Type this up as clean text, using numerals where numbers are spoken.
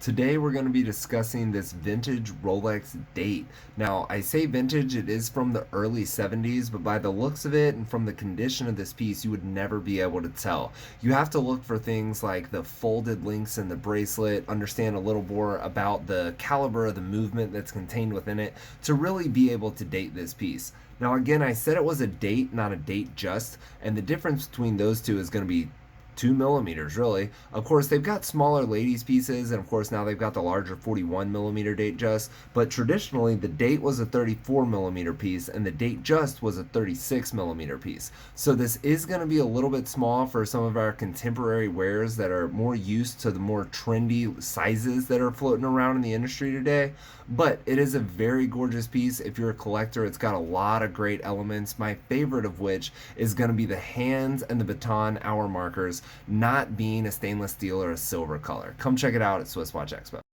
Today we're going to be discussing this vintage Rolex Date. Now, I say vintage, it is from the early 70s, but by the looks of it and from the condition of this piece, you would never be able to tell. You have to look for things like the folded links in the bracelet, understand a little more about the caliber of the movement that's contained within it to really be able to date this piece. Now, again, I said it was a date, not a date just, and the difference between those two is going to be 2 millimeters really. Of course, they've got smaller ladies pieces, and of course now they've got the larger 41 millimeter date just, but traditionally the date was a 34 millimeter piece and the date just was a 36 millimeter piece. So this is going to be a little bit small for some of our contemporary wares that are more used to the more trendy sizes that are floating around in the industry today, but it is a very gorgeous piece. If you're a collector, it's got a lot of great elements, my favorite of which is going to be the hands and the baton hour markers not being a stainless steel or a silver color. Come check it out at SwissWatchExpo.